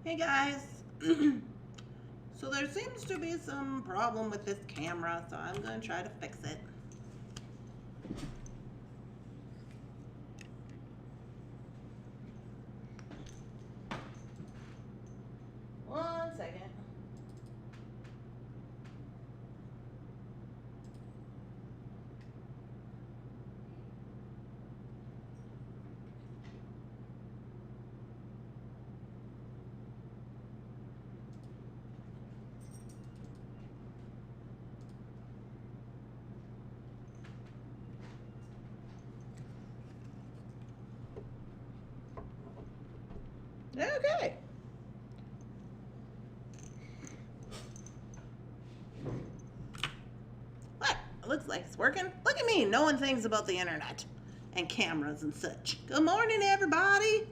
Hey guys, so there seems to be some problem with this camera, so I'm going to try to fix it. One second. Okay. What? It looks like it's working. Look at me, knowing things about the internet and cameras and such. Good morning, everybody.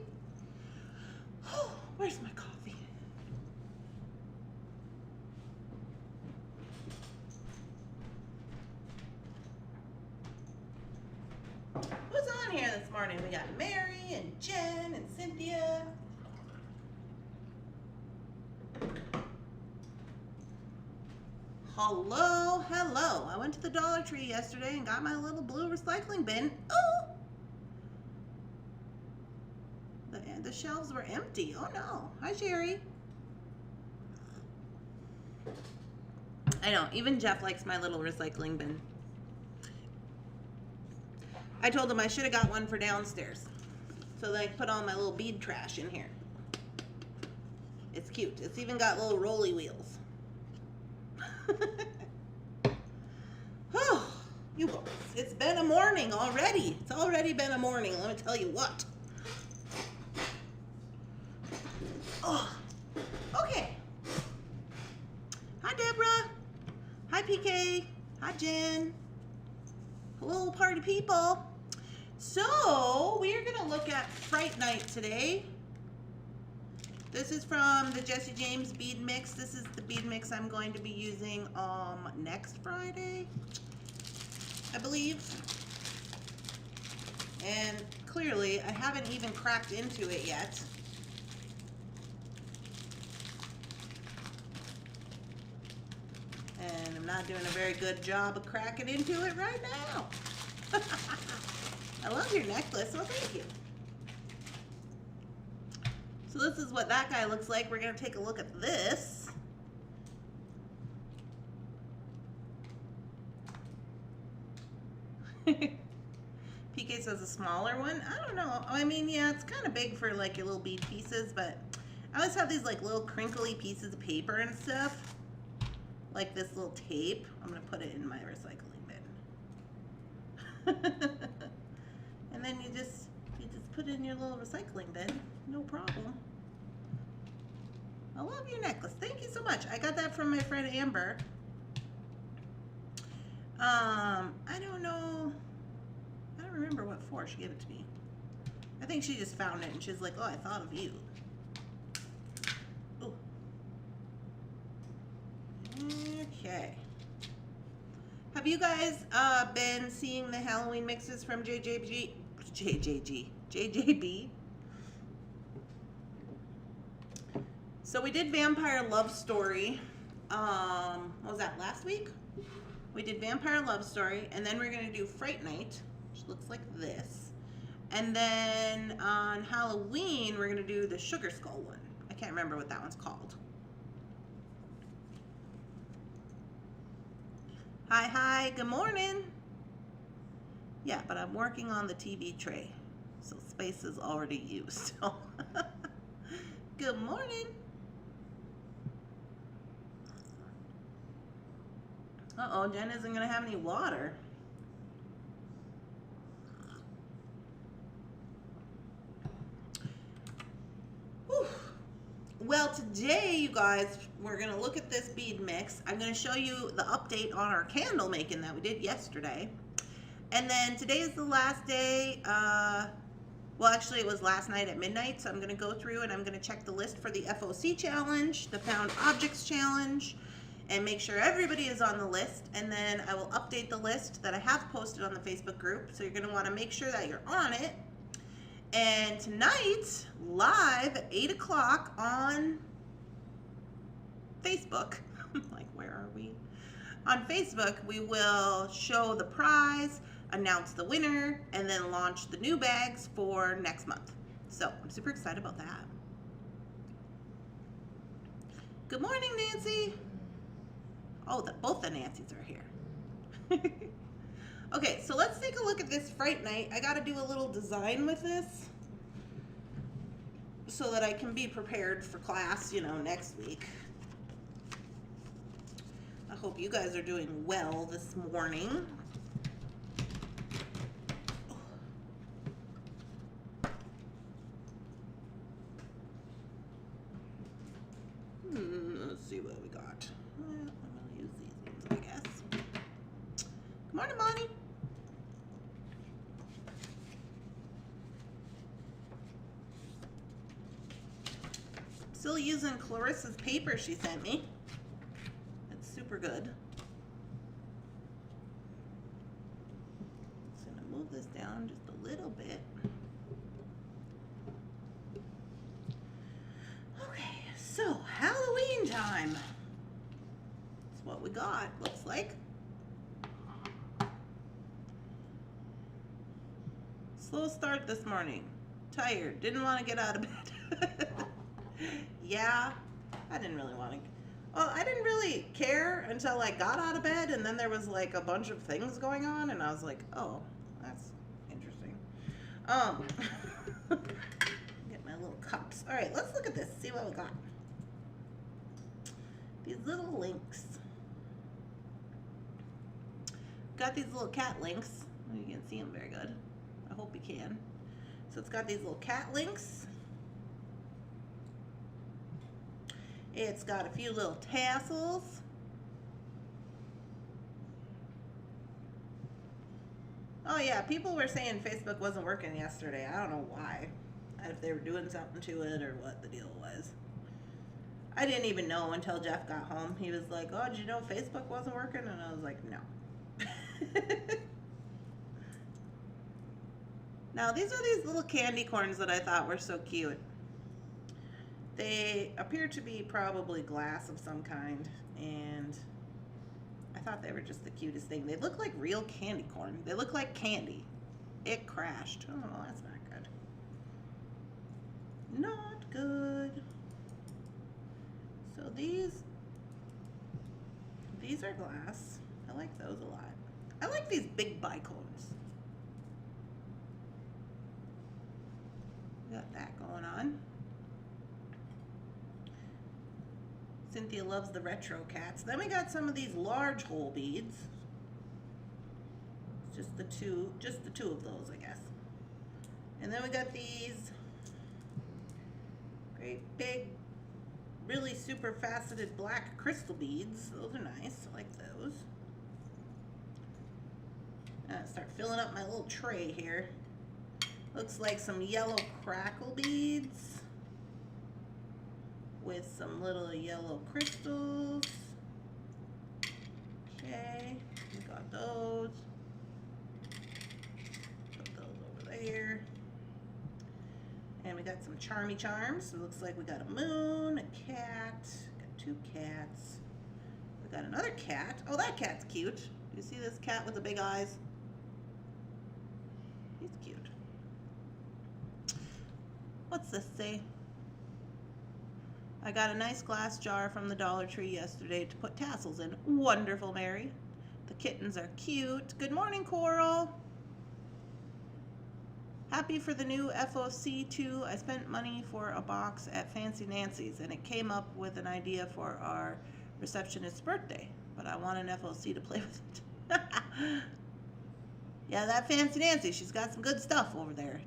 Where's my coffee? Who's on here this morning? We got Mary and Jen and Cynthia. Hello, hello. I went to the Dollar Tree yesterday and got my little blue recycling bin. Oh! The shelves were empty. Oh no. Hi, Sherry. I know, even Jeff likes my little recycling bin. I told him I should have got one for downstairs so that I could put all my little bead trash in here. It's cute. It's even got little rolly wheels. Oh, you guys, it's been a morning already. It's already been a morning, let me tell you what. Oh, okay. Hi, Deborah. Hi, PK. Hi, Jen. Hello, party people. So, we are going to look at Fright Night today. This is from the Jesse James bead mix. This is the bead mix I'm going to be using next Friday, I believe. And clearly, I haven't even cracked into it yet. And I'm not doing a very good job of cracking into it right now. I love your necklace. Well, thank you. So this is what that guy looks like. We're going to take a look at this. PK says a smaller one. I don't know. I mean, yeah, it's kind of big for like your little bead pieces, but I always have these like little crinkly pieces of paper and stuff. Like this little tape. I'm going to put it in my recycling bin. And then you just put it in your little recycling bin. No problem. I love your necklace. Thank you so much. I got that from my friend Amber. I don't know. I don't remember what for she gave it to me. I think she just found it and she's like, oh, I thought of you. Ooh. Okay. Have you guys been seeing the Halloween mixes from JJB? So we did Vampire Love Story. What was that, last week? We did Vampire Love Story, and then we're going to do Fright Night, which looks like this. And then on Halloween, we're going to do the Sugar Skull one. I can't remember what that one's called. Hi, good morning. Yeah, but I'm working on the TV tray, so space is already used. So. Good morning. Uh-oh, Jen isn't going to have any water. Whew. Well, today, you guys, we're going to look at this bead mix. I'm going to show you the update on our candle making that we did yesterday. And then today is the last day. Well, actually, it was last night at midnight, so I'm going to go through and I'm going to check the list for the FOC challenge, the Found Objects challenge, and make sure everybody is on the list. And then I will update the list that I have posted on the Facebook group, so you're going to want to make sure that you're on it. And tonight, live at 8 o'clock on Facebook, like where are we? On Facebook, we will show the prize, announce the winner, and then launch the new bags for next month. So I'm super excited about that. Good morning, Nancy. Oh, both the Nancys are here. Okay, so let's take a look at this Fright Night. I got to do a little design with this so that I can be prepared for class, you know, next week. I hope you guys are doing well this morning. Let's see what we got. I'm going to use these ones, I guess. Good morning, Bonnie. Still using Clarissa's paper she sent me. It's super good. Just gonna move this down just a little bit. Okay, so Halloween time. That's what we got, looks like. Slow start this morning. Tired, didn't want to get out of bed. Yeah, I didn't really want to. Well, I didn't really care until I got out of bed, and then there was like a bunch of things going on, and I was like, oh, that's interesting. Get my little cups. All right, let's look at this, see what we got. These little links. Got these little cat links. You can't see them very good. I hope you can. So it's got these little cat links. It's got a few little tassels. Oh yeah, people were saying Facebook wasn't working yesterday. I don't know why. If they were doing something to it or what the deal was. I didn't even know until Jeff got home. He was like, oh, did you know Facebook wasn't working? And I was like, no. Now these are these little candy corns that I thought were so cute. They appear to be probably glass of some kind, and I thought they were just the cutest thing. They look like real candy corn. They look like candy. It crashed. Oh, that's not good. Not good. So these are glass. I like those a lot. I like these big bicones. Got that going on. Cynthia loves the retro cats. Then we got some of these large hole beads. Just the two of those, I guess. And then we got these great big, really super faceted black crystal beads. Those are nice. I like those. I'll start filling up my little tray here. Looks like some yellow crackle beads with some little yellow crystals. Okay, we got those. Put those over there. And we got some charmy charms. So it looks like we got a moon, a cat, got two cats. We got another cat. Oh, that cat's cute. You see this cat with the big eyes? He's cute. What's this say? I got a nice glass jar from the Dollar Tree yesterday to put tassels in. Wonderful, Mary. The kittens are cute. Good morning, Coral. Happy for the new FOC too. I spent money for a box at Fancy Nancy's, and it came up with an idea for our receptionist's birthday, but I want an FOC to play with it. Yeah, that Fancy Nancy, she's got some good stuff over there,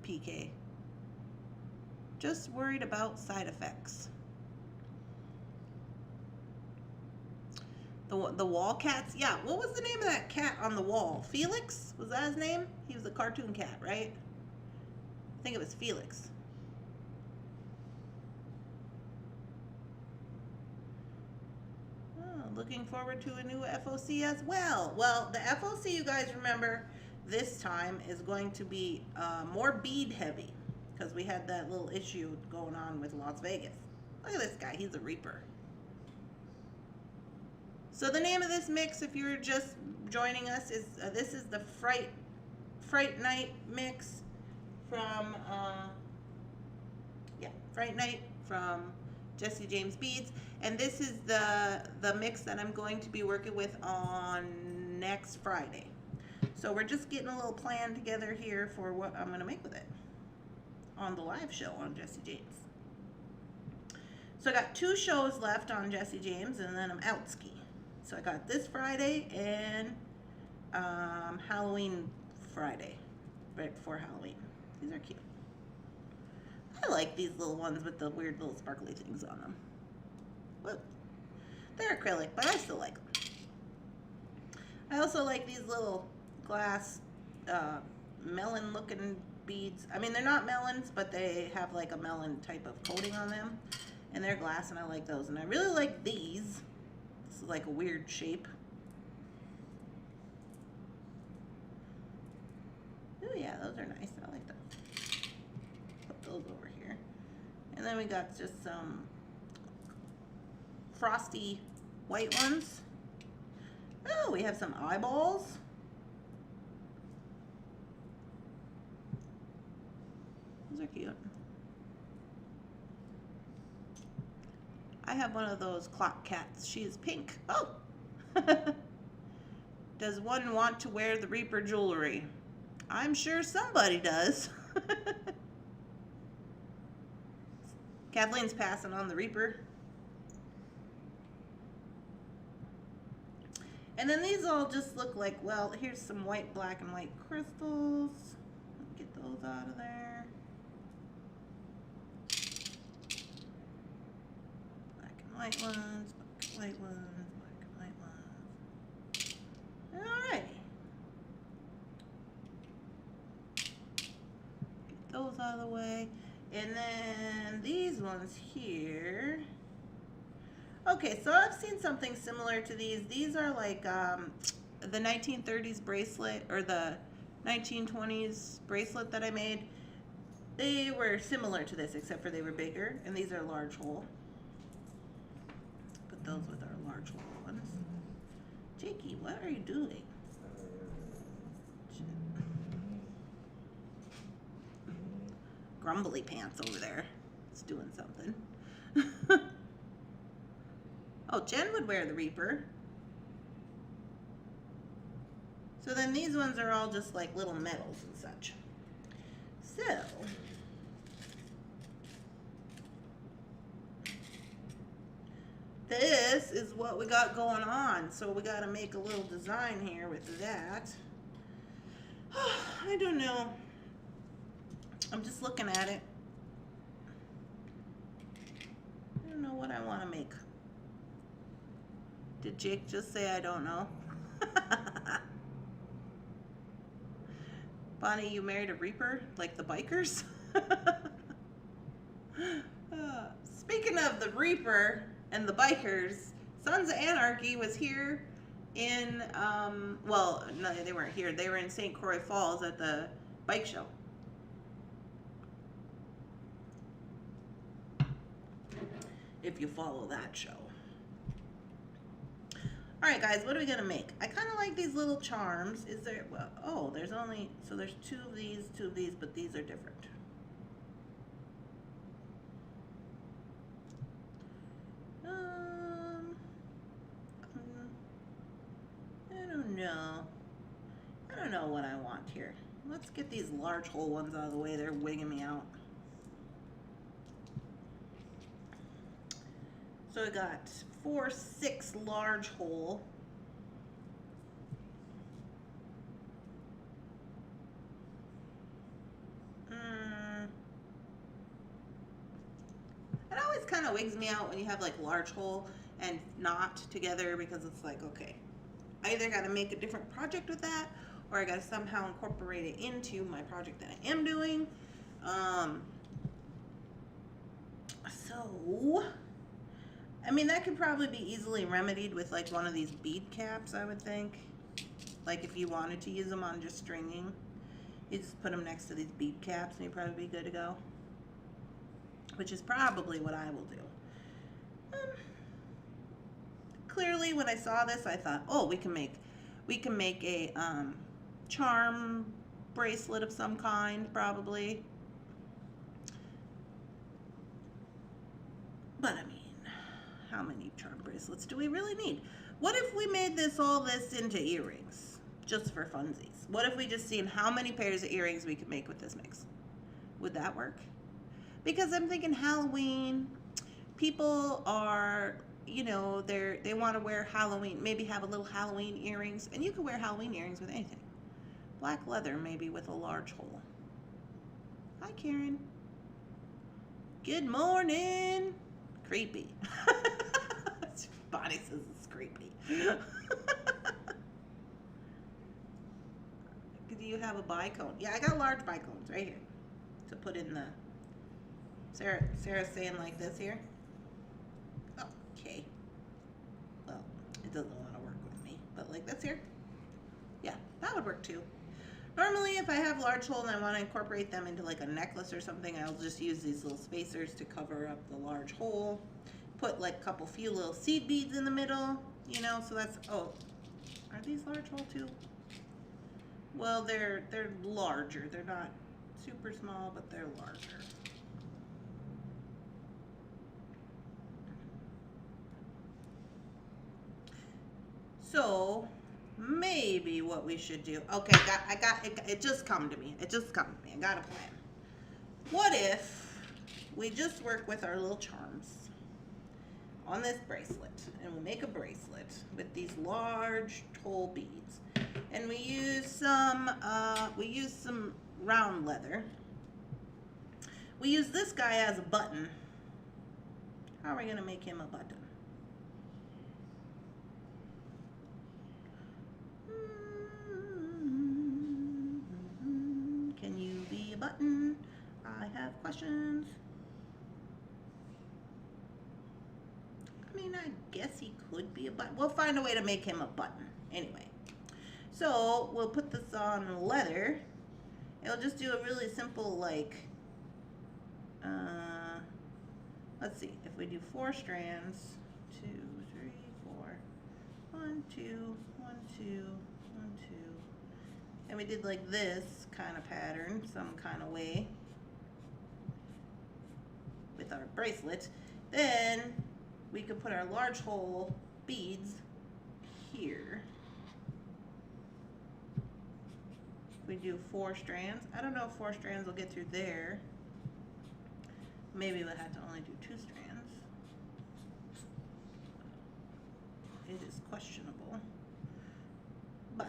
PK. Just worried about side effects. The wall cats? Yeah, what was the name of that cat on the wall? Felix? Was that his name? He was a cartoon cat, right? I think it was Felix. Oh, looking forward to a new FOC as well. Well, the FOC, you guys remember, this time is going to be more bead heavy, because we had that little issue going on with Las Vegas. Look at this guy, he's a reaper. So the name of this mix, if you're just joining us, is this is the Fright Night mix from Fright Night from Jesse James Beads, and this is the mix that I'm going to be working with on next Friday. So we're just getting a little plan together here for what I'm going to make with it on the live show on Jesse James. So I got 2 shows left on Jesse James, and then I'm out ski. So I got this Friday and Halloween Friday, right before Halloween. These are cute. I like these little ones with the weird little sparkly things on them. Whoa. They're acrylic, but I still like them. I also like these little glass melon looking beads. I mean, they're not melons, but they have like a melon type of coating on them. And they're glass, and I like those. And I really like these. This is like a weird shape. Oh yeah, those are nice. I like those. Put those over here. And then we got just some frosty white ones. Oh, we have some eyeballs. Those are cute. I have one of those clock cats. She is pink. Oh! Does one want to wear the Reaper jewelry? I'm sure somebody does. Kathleen's passing on the Reaper. And then these all just look like, well, here's some white, black, and white crystals. Get those out of there. White ones, black and white ones, black and white ones. Alright. Get those out of the way. And then these ones here. Okay, so I've seen something similar to these. These are like the 1930s bracelet, or the 1920s bracelet that I made. They were similar to this, except for they were bigger, and these are large hole. Those with our large hole ones. Jakey, what are you doing? Grumbly pants over there. It's doing something. Oh, Jen would wear the Reaper. So then these ones are all just like little medals and such. So this is what we got going on. So we got to make a little design here with that. I don't know. I'm just looking at it. I don't know what I want to make. Did Jake just say I don't know? Bonnie, you married a Reaper? Like the bikers? Speaking of the Reaper and the bikers, Sons of Anarchy was here in, well, no, they weren't here. They were in St. Croix Falls at the bike show. If you follow that show. Alright guys, what are we going to make? I kind of like these little charms. Is there, well, oh, there's only, so there's two of these, but these are different. I don't know. I don't know what I want here. Let's get these large hole ones out of the way. They're wigging me out. So I got 4, 6 large hole. It always kind of wigs me out when you have like large hole and not together, because it's like, okay, I either got to make a different project with that, or I got to somehow incorporate it into my project that I am doing. So I mean, that could probably be easily remedied with like one of these bead caps, I would think. Like if you wanted to use them on just stringing, you just put them next to these bead caps and you'd probably be good to go. Which is probably what I will do. Clearly, when I saw this, I thought, oh, we can make a charm bracelet of some kind, probably. But I mean, how many charm bracelets do we really need? What if we made all this into earrings, just for funsies? What if we just seen how many pairs of earrings we could make with this mix? Would that work? Because I'm thinking Halloween, people are, you know, they want to wear Halloween, maybe have a little Halloween earrings, and you can wear Halloween earrings with anything. Black leather, maybe with a large hole. Hi, Karen. Good morning. Creepy. Bonnie says it's creepy. Do you have a bicone? Yeah, I got large bicones right here to put in the. Sarah's saying like this here. Okay. Well, it doesn't want to work with me, but like this here. Yeah, that would work too. Normally, if I have large hole and I want to incorporate them into like a necklace or something, I'll just use these little spacers to cover up the large hole. Put like a few little seed beads in the middle, you know, so that's, oh, are these large hole too? Well, they're larger. They're not super small, but they're larger. So maybe what we should do, okay, I got it just come to me. It just come to me. I got a plan. What if we just work with our little charms on this bracelet, and we make a bracelet with these large toll beads, and we use some round leather. We use this guy as a button. How are we gonna make him a button? Can you be a button? I have questions. I mean, I guess he could be a button. We'll find a way to make him a button. Anyway, so we'll put this on leather. It'll just do a really simple, like, let's see, if we do 4 strands, 2, 3, 4, 1, 2, 1, 2, 1, 2, and we did like this kind of pattern, some kind of way with our bracelet, then we could put our large hole beads here. We do 4 strands. I don't know if 4 strands will get through there. Maybe we'll have to only do 2 strands. It is questionable. But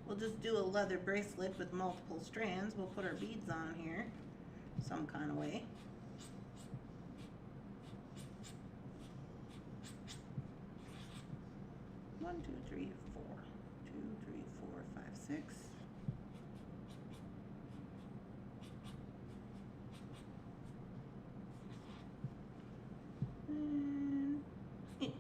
we'll just do a leather bracelet with multiple strands. We'll put our beads on here some kind of way. One, 2, 3, 4. 2, 3, 4, 5, 6. And 8.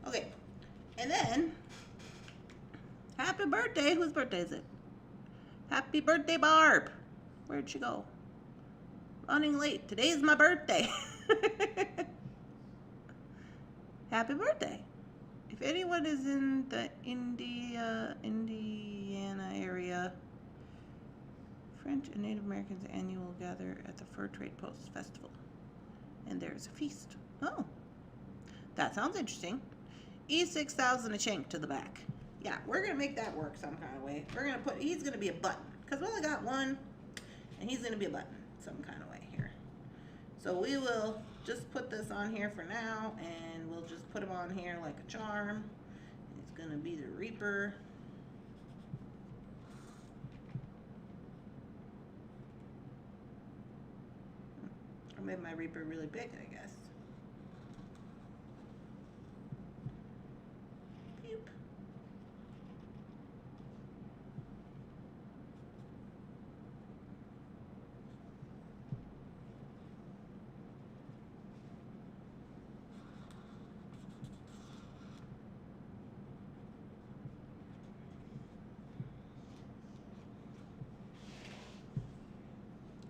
Okay, and then happy birthday. Whose birthday is it? Happy birthday, Barb. Where'd she go? Running late. Today's my birthday. Happy birthday. If anyone is in the Indiana area, French and Native Americans annual gather at the Fur Trade Post Festival. And there's a feast. Oh, that sounds interesting. E6000 a chink to the back. Yeah, we're going to make that work some kind of way. We're going to put, he's going to be a button. Because we only got one, and he's going to be a button some kind of way here. So we will just put this on here for now, and we'll just put him on here like a charm. He's going to be the Reaper. I made my Reaper really big, I guess. Beep.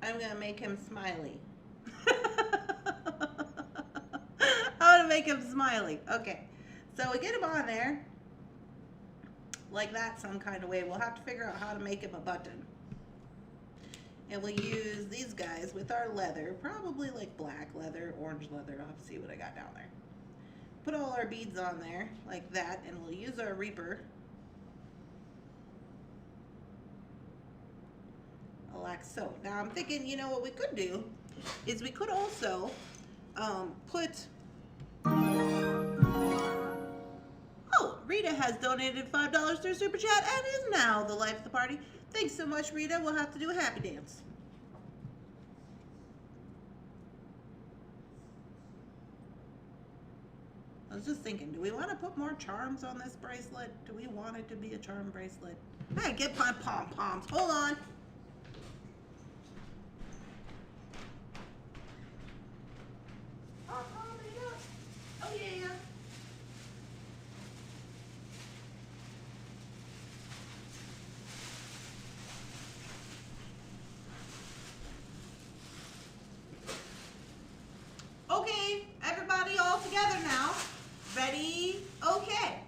I'm gonna make him smiley. How to make him smiley. Okay, so we get him on there like that some kind of way. We'll have to figure out how to make him a button. And we'll use these guys with our leather, probably like black leather, orange leather. I'll have to see what I got down there. Put all our beads on there like that, and we'll use our reaper. Like so. Now I'm thinking, you know what we could do is we could also put. Oh, Rita has donated $5 through Super Chat and is now the life of the party. Thanks so much, Rita. We'll have to do a happy dance. I was just thinking, do we want to put more charms on this bracelet? Do we want it to be a charm bracelet? Hey, get my pom-poms. Hold on. Oh, yeah. Okay, everybody all together now. Ready? Okay.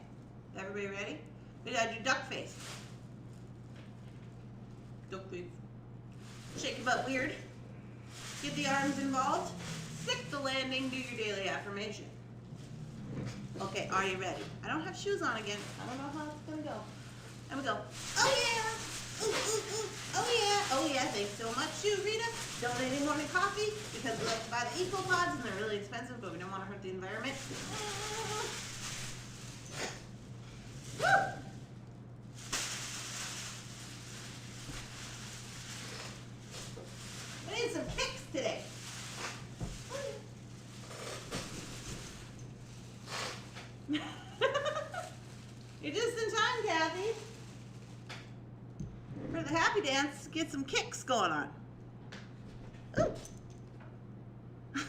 Everybody ready? We gotta do duck face. Duck face. Shake your butt weird. Get the arms involved. Stick the landing. Do your daily affirmation. Okay, are you ready? I don't have shoes on again. I don't know how it's gonna go. And we go. Oh yeah. Ooh, ooh, ooh. Oh yeah. Oh yeah. Thanks so much, Rita. Donating morning coffee because we like to buy the eco pods and they're really expensive, but we don't want to hurt the environment. Woo! I need some kicks today. You're just in time, Kathy. For the happy dance, get some kicks going on. Ooh. If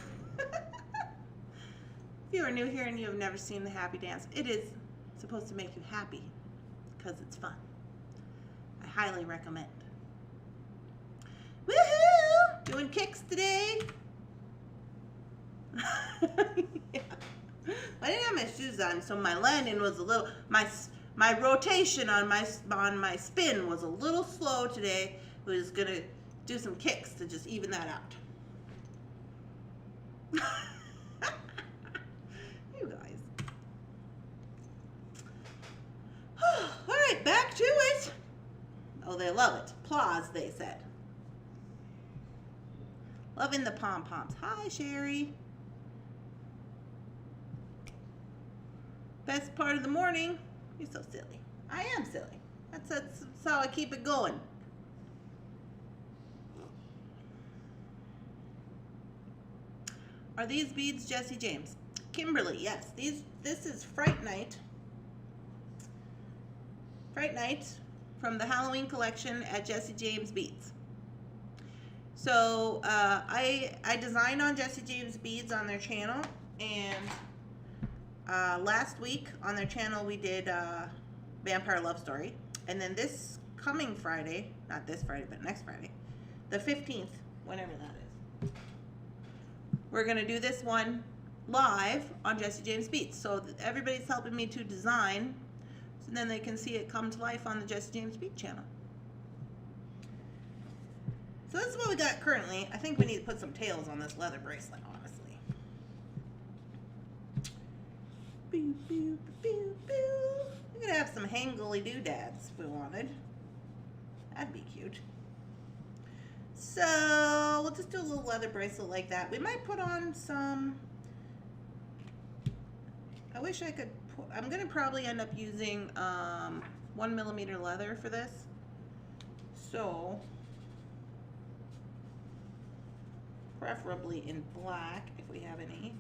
you are new here and you have never seen the happy dance, it is supposed to make you happy because it's fun. I highly recommend. Woohoo! Doing kicks today. Yeah. I didn't have my shoes on, so my landing was a little, my rotation on my spin was a little slow today. We was gonna do some kicks to just even that out. You guys. All right, back to it. Oh, they love it. Applause, they said. Loving the pom-poms. Hi, Sherry. Best part of the morning. You're so silly. I am silly. That's how I keep it going. Are these beads Jesse James? Kimberly, yes. This is Fright Night. Fright Night from the Halloween collection at Jesse James Beads. So I design on Jesse James Beads on their channel, and last week on their channel we did Vampire Love Story, and then this coming Friday, not this Friday but next Friday, the 15th, whenever that is, we're gonna do this one live on Jesse James Beads. So everybody's helping me to design, so then they can see it come to life on the Jesse James Bead channel. So this is what we got currently. I think we need to put some tails on this leather bracelet, honestly. Boo, boo, boo, boo. We could have some hangly doodads if we wanted. That'd be cute. So we'll just do a little leather bracelet like that. We might put on some, I wish I could put, I'm gonna probably end up using 1mm leather for this. So preferably in black if we have any.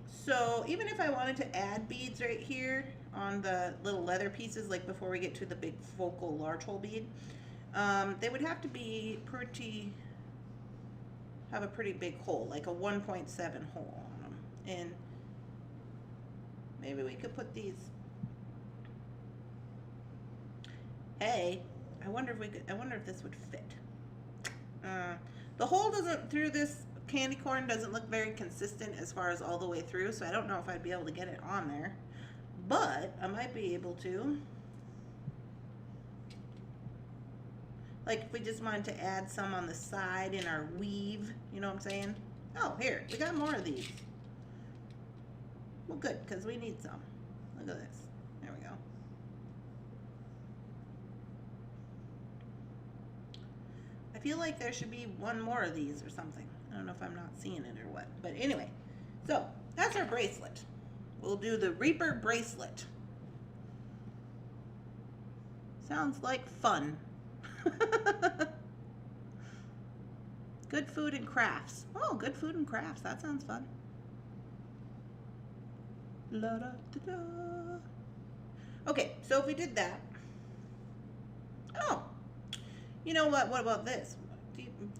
So even if I wanted to add beads right here on the little leather pieces, like before we get to the big focal large hole bead, they would have to be have a pretty big hole, like a 1.7 hole on them. And maybe we could put these, hey, I wonder if we could, I wonder if this would fit. The hole doesn't, through this candy corn doesn't look very consistent as far as all the way through, so I don't know if I'd be able to get it on there. But I might be able to. Like if we just wanted to add some on the side in our weave, you know what I'm saying? Oh, here, we got more of these. Well, good, because we need some. Look at this. There we go. I feel like there should be one more of these or something. I don't know if I'm not seeing it or what. But anyway, so that's our bracelet. We'll do the Reaper bracelet. Sounds like fun. Good food and crafts. Oh, good food and crafts. That sounds fun. La da da da. Okay, so if we did that. Oh, you know what? What about this?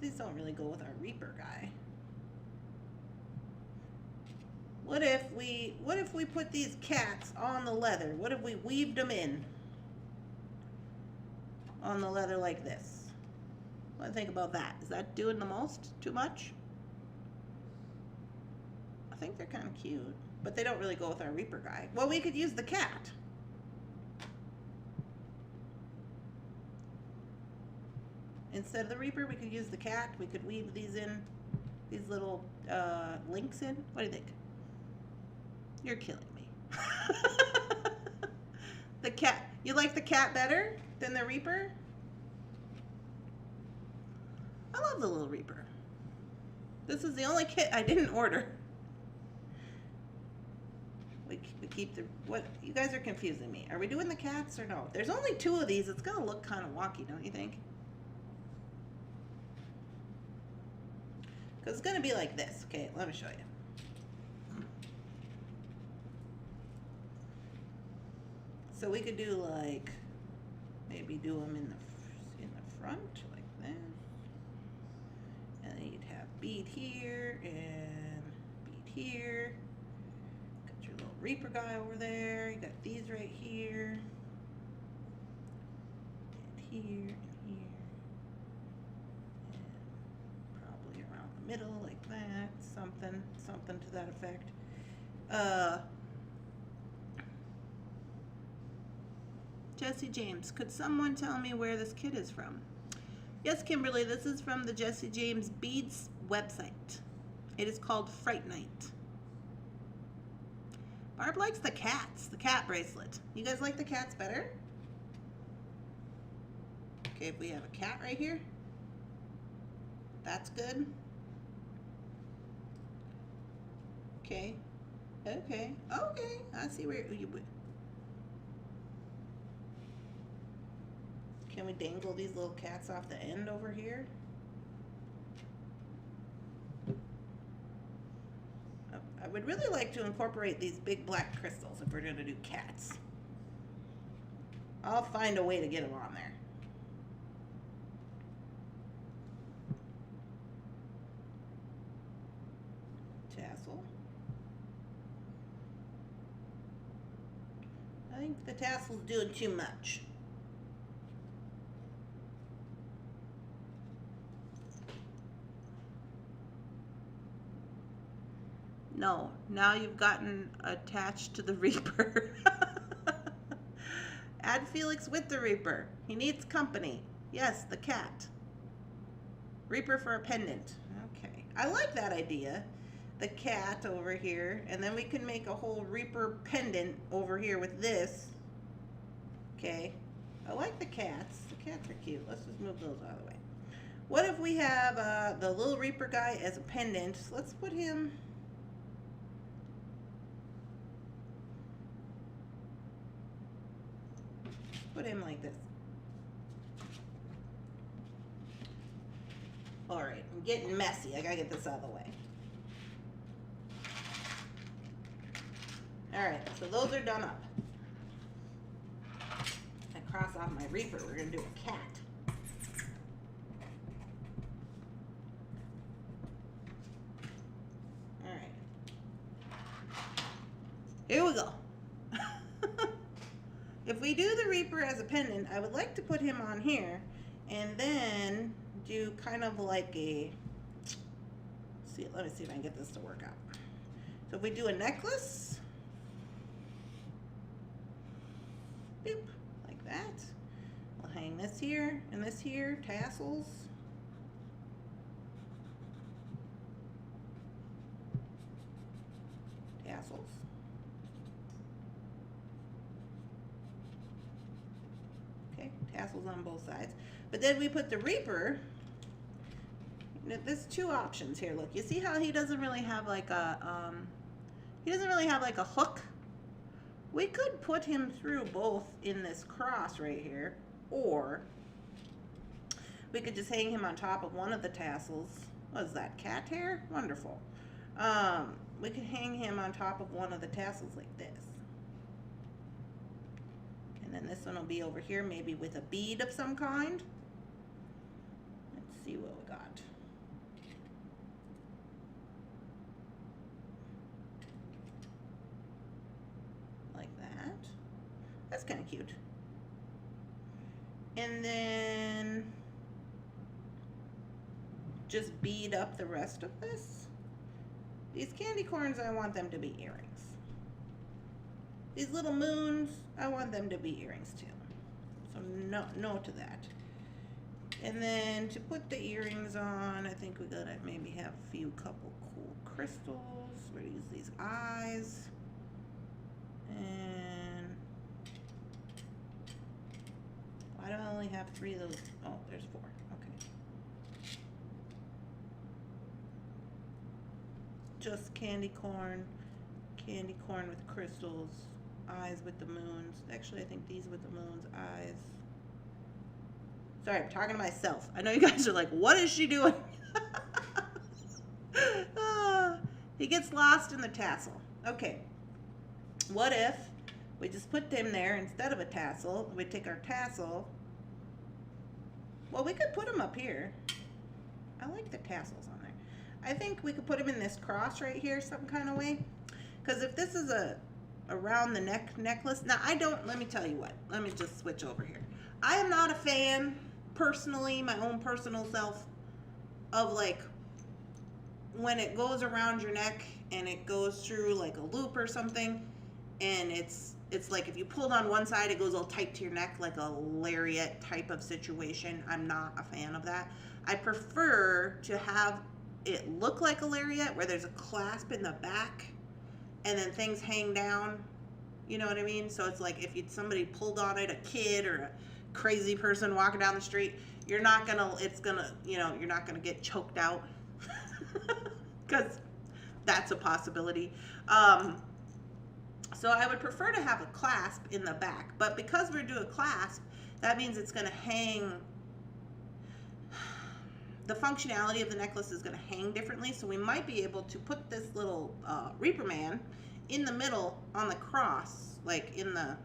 These don't really go with our Reaper guy. What if we put these cats on the leather? What if we weaved them in on the leather like this? What do you think about that? Is that doing the most? Too much? I think they're kind of cute, but they don't really go with our Reaper guy. Well, we could use the cat. Instead of the Reaper, we could use the cat. We could weave these in, these little links in. What do you think? You're killing me. The cat. You like the cat better than the Reaper? I love the little Reaper. This is the only kit I didn't order. We keep the, what, you guys are confusing me. Are we doing the cats or no? There's only 2 of these. It's gonna look kind of wonky, don't you think? Because it's gonna be like this. Okay, let me show you. So we could do like, maybe do them in the front like that. And then you'd have bead here and bead here. Got your little Reaper guy over there. You got these right here. And here and here. And probably around the middle like that. Something to that effect. Jesse James, could someone tell me where this kit is from? Yes, Kimberly, this is from the Jesse James Beads website. It is called Fright Night. Barb likes the cats, the cat bracelet. You guys like the cats better? Okay, if we have a cat right here, that's good. Okay, okay, okay, I see where you would. Can we dangle these little cats off the end over here? I would really like to incorporate these big black crystals if we're going to do cats. I'll find a way to get them on there. Tassel. I think the tassel's doing too much. No, now you've gotten attached to the Reaper. Add Felix with the Reaper. He needs company. Yes, the cat. Reaper for a pendant. Okay, I like that idea. The cat over here, and then we can make a whole Reaper pendant over here with this. Okay, I like the cats. The cats are cute. Let's just move those out of the way. What if we have the little Reaper guy as a pendant? Let's put him... Put him like this. All right, I'm getting messy. I gotta get this out of the way. All right, so those are done up. I cross off my Reaper. We're gonna do a cat. All right. Here we go. if we do the Reaper as a pendant, I would like to put him on here and then do kind of like a, see, let me see if I can get this to work out. So if we do a necklace, boop, like that. We'll hang this here and this here, tassels. Tassels. Okay, tassels on both sides. But then we put the Reaper. There's two options here. Look, you see how he doesn't really have like a hook? We could put him through both in this cross right here, or we could just hang him on top of one of the tassels. What is that, cat hair? Wonderful. We could hang him on top of one of the tassels like this. And then this one will be over here, maybe with a bead of some kind. Let's see what we got. Like that. That's kind of cute. And then just bead up the rest of this. These candy corns, I want them to be earrings. These little moons, I want them to be earrings too. So no to that. And then to put the earrings on, I think we gotta maybe have a few couple cool crystals. We're gonna use these eyes. And why do I only have 3 of those? Oh, there's 4. Okay. Just candy corn with crystals, eyes with the moons. Actually, I think these with the moons, eyes. Sorry, I'm talking to myself. I know you guys are like, what is she doing? He gets lost in the tassel. Okay. What if we just put them there instead of a tassel? We take our tassel. Well, we could put them up here. I like the tassels on there. I think we could put them in this cross right here some kind of way. Because if this is a around the neck necklace, now I don't, let me tell you what. Let me just switch over here. I am not a fan, personally, my own personal self, of like when it goes around your neck and it goes through like a loop or something, and it's like if you pulled on one side, it goes all tight to your neck like a lariat type of situation. I'm not a fan of that. I prefer to have it look like a lariat where there's a clasp in the back and then things hang down. You know what I mean? So it's like if somebody pulled on it, a kid or a crazy person walking down the street, you're not gonna, you're not gonna get choked out because that's a possibility. So I would prefer to have a clasp in the back, but because we're doing a clasp, that means it's gonna hang, the functionality of the necklace is gonna hang differently, so we might be able to put this little Reaper Man in the middle on the cross, like in the,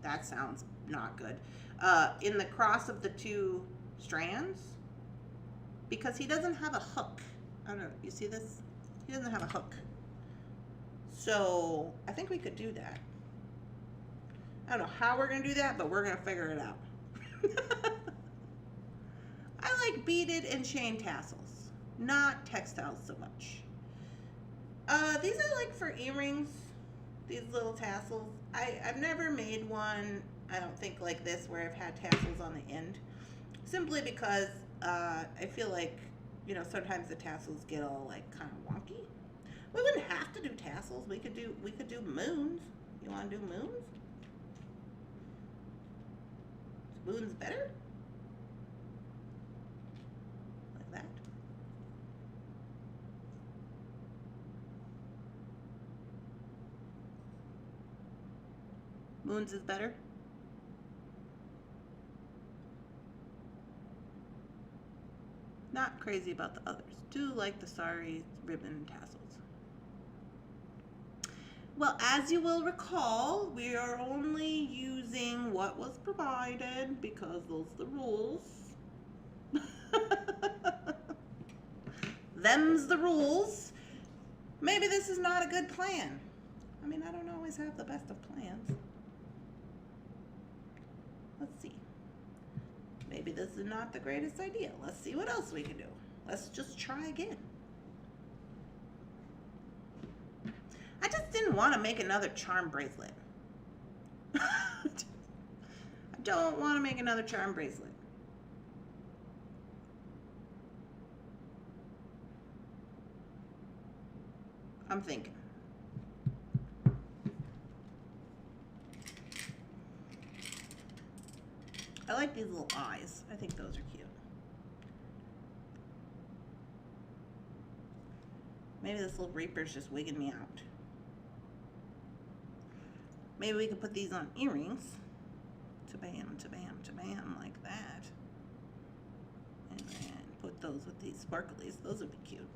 that sounds not good, in the cross of the 2 strands, because he doesn't have a hook. I don't know, you see this? He doesn't have a hook. So I think we could do that. I don't know how we're gonna do that, but we're gonna figure it out. I like beaded and chain tassels, not textiles so much. These are like for earrings, these little tassels. I've never made one, I don't think like this, where I've had tassels on the end, simply because I feel like, sometimes the tassels get all like kind of wonky. We wouldn't have to do tassels. We could do moons. You want to do moons? Is moons better? Like that. Moons is better. Not crazy about the others. Do like the sari ribbon tassels. Well, as you will recall, we are only using what was provided because those are the rules. Them's the rules. Maybe this is not a good plan. I mean, I don't always have the best of plans. this is not the greatest idea. Let's see what else we can do. Let's just try again. I just didn't want to make another charm bracelet. I don't want to make another charm bracelet. I'm thinking. I like these little eyes. I think those are cute. Maybe this little Reaper's just wigging me out. Maybe we could put these on earrings. Ta-bam, ta-bam, ta-bam, like that. And then put those with these sparklies. Those would be cute.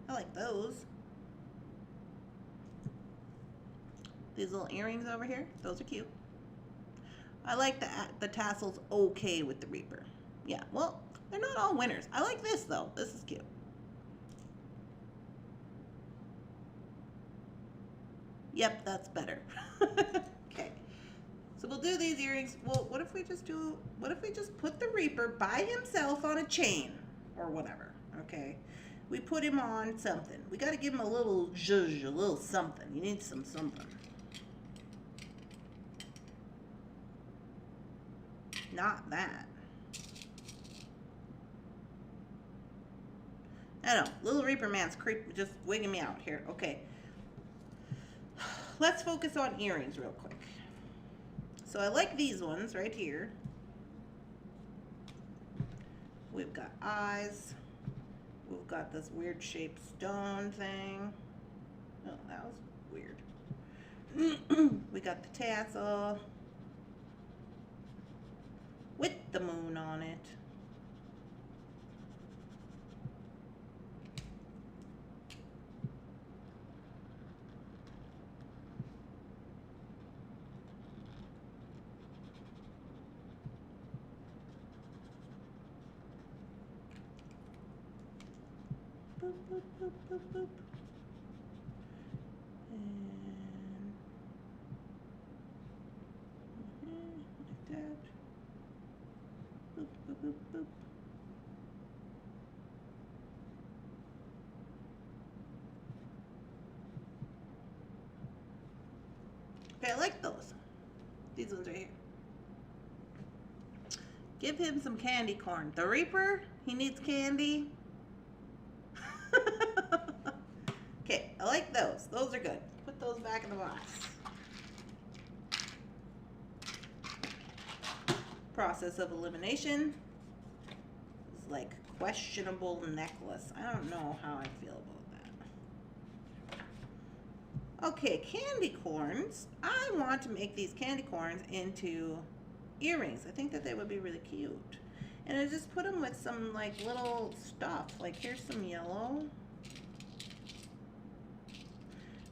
I like those. These little earrings over here, those are cute. I like the tassels okay with the Reaper. Yeah, well, they're not all winners. I like this though. This is cute. Yep, that's better. Okay. So we'll do these earrings. Well, what if we just put the Reaper by himself on a chain or whatever, okay? We put him on something. We got to give him a little zhuzh, a little something. He needs some something. Not that. I don't know. Little Reaper man's just wigging me out here. Okay. Let's focus on earrings real quick. So I like these ones right here. We've got eyes. We've got this weird shaped stone thing. Oh, that was weird. We got the tassel with the moon on it. Boop, boop, boop, boop, boop. And like that. Boop, boop, boop, boop. Okay, I like those. These ones right here. Give him some candy corn. The Reaper, he needs candy. Okay, I like those. Those are good. Put those back in the box. Process of elimination. It's like questionable necklace. I don't know how I feel about that. Okay, candy corns. I want to make these candy corns into earrings. I think that they would be really cute. And I just put them with some like little stuff. Like here's some yellow.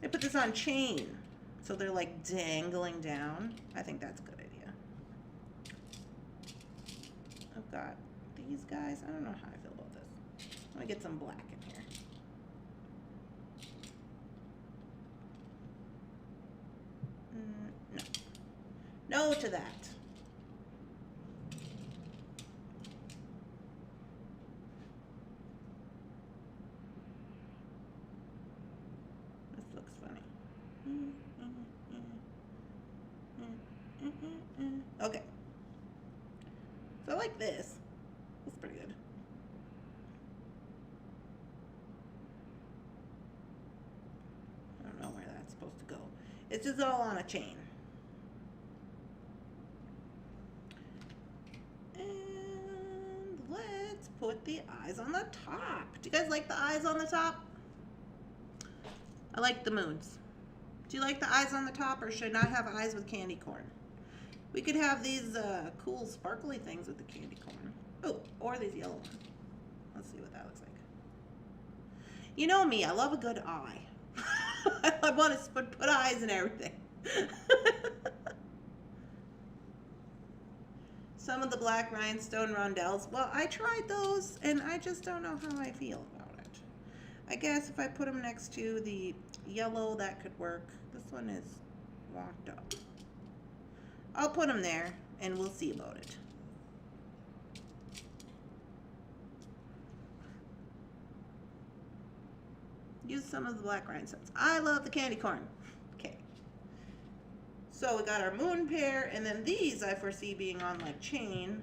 I put this on chain. So they're like dangling down. I think that's a good idea. I've got these guys. I don't know how I feel about this. Let me get some black in here. No. No to that. Okay. So I like this. That's pretty good. I don't know where that's supposed to go. It's just all on a chain. And let's put the eyes on the top. Do you guys like the eyes on the top? I like the moons. Do you like the eyes on the top, or should I have eyes with candy corn? We could have these cool sparkly things with the candy corn. Oh, or these yellow ones. Let's see what that looks like. You know me, I love a good eye. I want to put eyes in everything. Some of the black rhinestone rondelles. Well, I tried those, and I just don't know how I feel about it. I guess if I put them next to the yellow, that could work. This one is walked up. I'll put them there, and we'll see about it. Use some of the black rhinestones. I love the candy corn. Okay. So we got our moon pair, and then these I foresee being on like chain.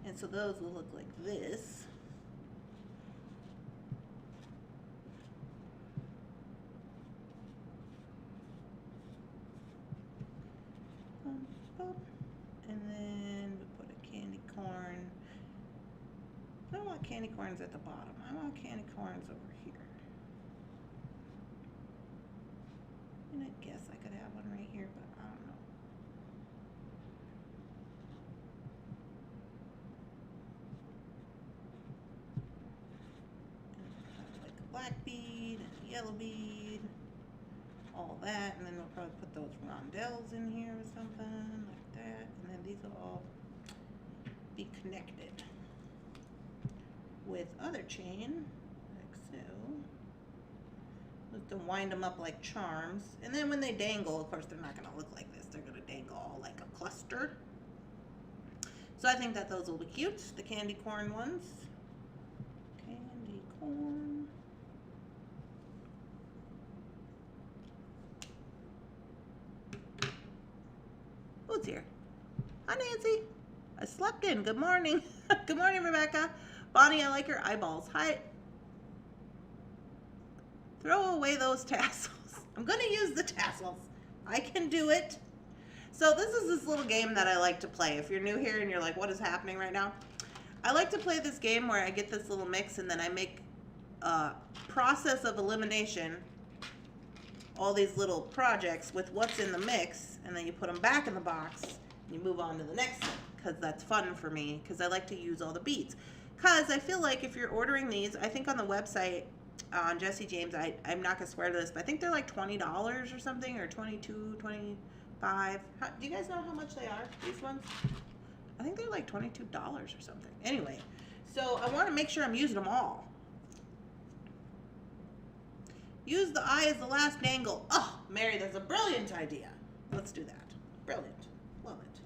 And so those will look like this. And then we put a candy corn. I don't want candy corns at the bottom. I want candy corns over here. And I guess I could have one right here, but I don't know. And like a black bead and a yellow bead, all that, and then we'll probably put those rondelles in here or something like that, and then these will all be connected with other chain, like so. Just to wind them up like charms, and then when they dangle, of course, they're not going to look like this. They're going to dangle all like a cluster. So I think that those will be cute, the candy corn ones. Candy corn. Who's here? Hi, Nancy. I slept in. Good morning. Good morning, Rebecca. Bonnie, I like your eyeballs. Hi. Throw away those tassels. I'm going to use the tassels. I can do it. So this is this little game that I like to play. If you're new here and you're like, what is happening right now? I like to play this game where I get this little mix and then I make a process of elimination, all these little projects with what's in the mix, and then you put them back in the box and you move on to the next one, because that's fun for me, because I like to use all the beads. Because I feel like if you're ordering these, I think on the website, on Jesse James, I'm not going to swear to this, but I think they're like $20 or something, or $22, $25. Do you guys know how much they are, these ones? I think they're like $22 or something. Anyway, so I want to make sure I'm using them all. Use the eye as the last dangle. Oh, Mary, that's a brilliant idea. Let's do that. Brilliant. Love it.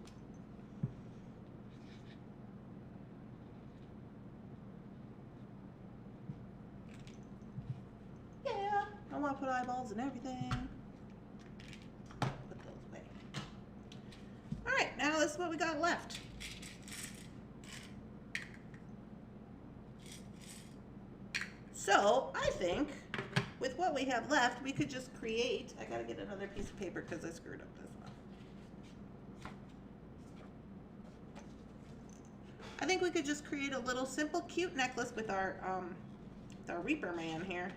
Yeah, I want to put eyeballs and everything. Put those away. All right, now this is what we got left. So I think with what we have left, we could just create, I gotta get another piece of paper because I screwed up this one. I think we could just create a little simple cute necklace with our Reaper man here.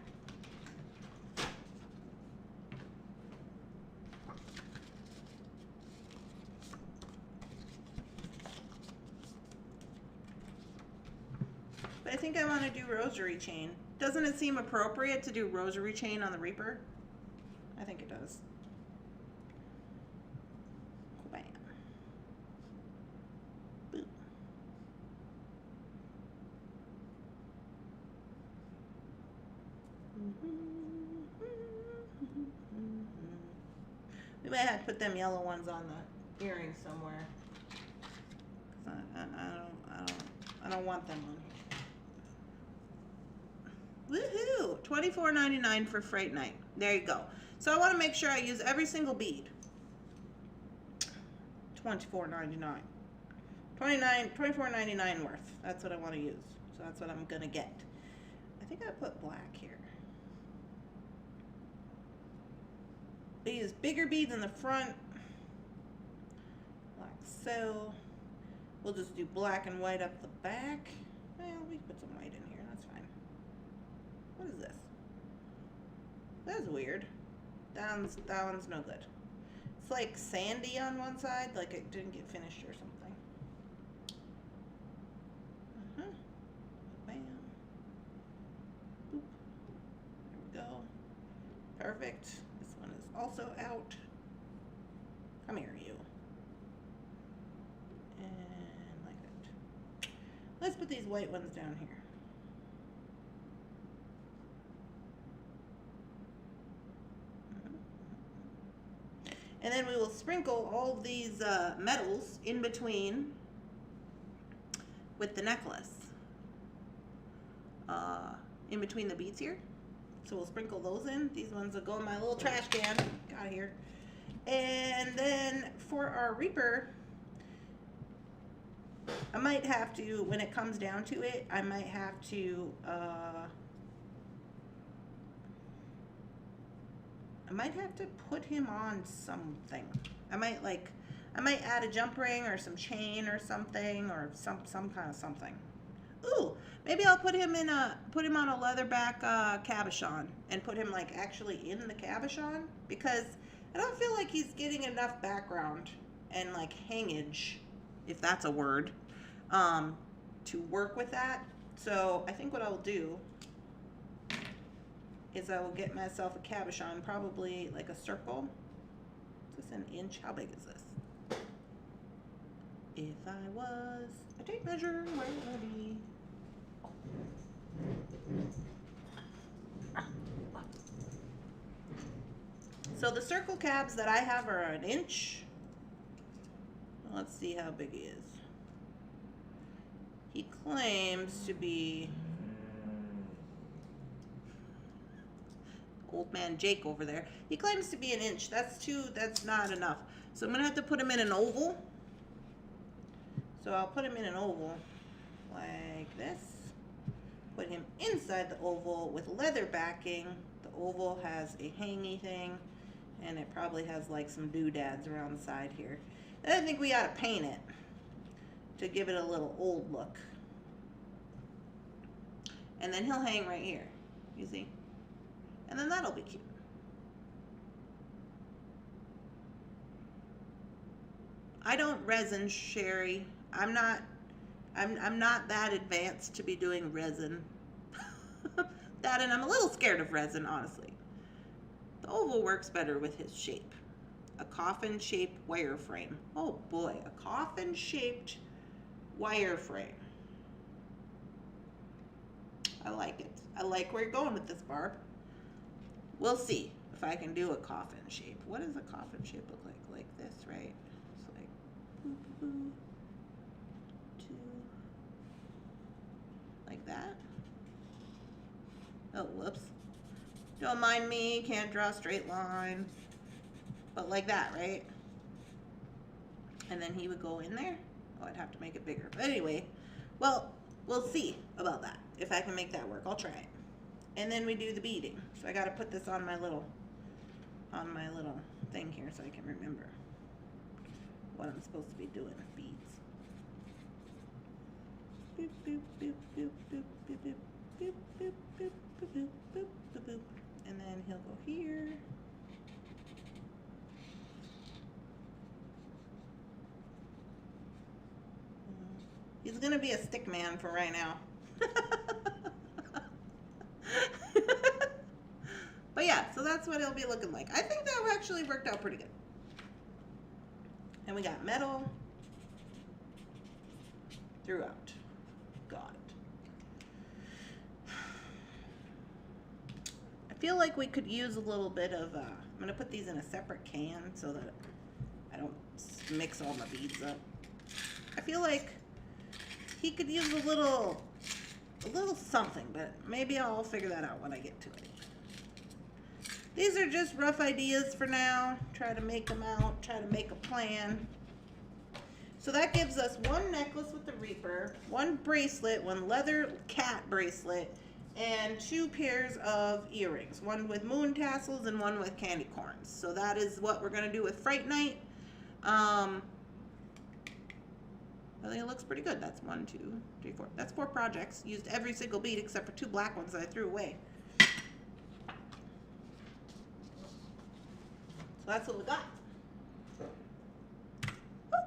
But I think I want to do rosary chain. Doesn't it seem appropriate to do rosary chain on the Reaper? I think it does. Bam. Boop. We might have to put them yellow ones on the earrings somewhere. I don't want them on here. Woohoo! $24.99 for Freight Night. There you go. So I want to make sure I use every single bead. $24.99. $24.99 worth. That's what I want to use. So that's what I'm gonna get. I think I put black here. We use bigger beads in the front, like so. We'll just do black and white up the back. Well, we can put some white in here. That's fine. What is this? That's weird. That one's no good. It's like sandy on one side, like it didn't get finished or something. Bam. Boop. There we go. Perfect. This one is also out. Come here, you. And like that. Let's put these white ones down here. And then we will sprinkle all of these metals in between with the necklace. in between the beads here. So we'll sprinkle those in. These ones will go in my little trash can. Got it here. And then for our Reaper, I might have to, when it comes down to it, I might have to, put him on something. I might add a jump ring or some chain or something, or some kind of something. Ooh, maybe I'll put him on a leatherback cabochon and put him like actually in the cabochon, because I don't feel like he's getting enough background and like hangage, if that's a word, to work with that. So I think what I'll do is I will get myself a cabochon, probably like a circle. Is this an inch? How big is this? If I was a tape measure, where would I be? So the circle cabs that I have are an inch. Let's see how big he is. He claims to be old man Jake over there. He claims to be an inch. That's not enough. So I'm gonna have to put him in an oval. So I'll put him in an oval like this. Put him inside the oval with leather backing. The oval has a hangy thing, and it probably has like some doodads around the side here. And I think we ought to paint it to give it a little old look. And then he'll hang right here, you see? And then that'll be cute. I don't resin, Sherry. I'm not that advanced to be doing resin. That, and I'm a little scared of resin, honestly. The oval works better with his shape. A coffin-shaped wireframe. Oh boy, a coffin-shaped wireframe. I like it. I like where you're going with this, Barb. We'll see if I can do a coffin shape. What does a coffin shape look like? Like this, right? It's like boo, boo, boo, two, like that. Oh, whoops. Don't mind me, can't draw a straight line. But like that, right? And then he would go in there. Oh, I'd have to make it bigger. But anyway, well, we'll see about that. If I can make that work, I'll try it. And then we do the beading. So I got to put this on my little thing here so I can remember what I'm supposed to be doing with beads. Boop, boop, boop, boop, boop, boop, boop, boop, boop, boop, boop, boop, boop, boop. And then he'll go here. He's gonna be a stick man for right now. But yeah, so that's what it'll be looking like. I think that actually worked out pretty good. And we got metal throughout. Got it. I feel like we could use a little bit of, I'm gonna put these in a separate can so that I don't mix all my beads up. I feel like he could use a little something, but maybe I'll figure that out when I get to it. These are just rough ideas for now. Try to make them out, try to make a plan. So that gives us one necklace with the Reaper, one bracelet, one leather cat bracelet, and 2 pairs of earrings, one with moon tassels and one with candy corns. So that is what we're gonna do with Fright Night. I think it looks pretty good. That's 1, 2, 3, 4. That's 4 projects. Used every single bead except for 2 black ones that I threw away. So that's what we got. Woo.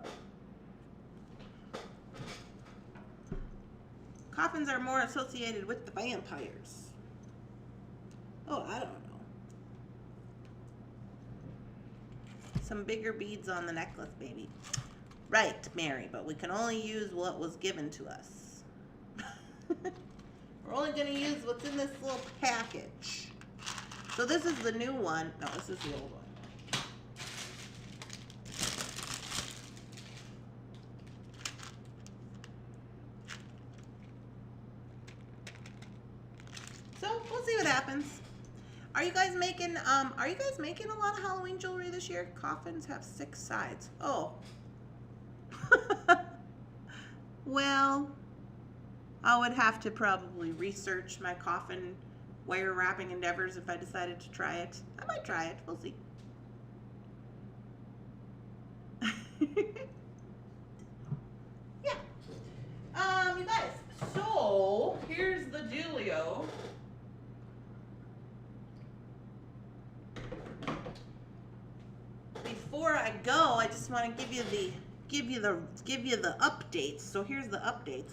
Coffins are more associated with the vampires. Oh, I don't know. Some bigger beads on the necklace, baby. Right, Mary, but we can only use what was given to us. We're only going to use what's in this little package. So this is the new one. No, this is the old one. we'll see what happens. Are you guys making a lot of Halloween jewelry this year? Coffins have 6 sides. Oh. Well, I would have to probably research my coffin wire wrapping endeavors if I decided to try it. I might try it. We'll see. Yeah. You guys, so here's the dealio. Before I go, I just want to give you the updates. So here's the updates.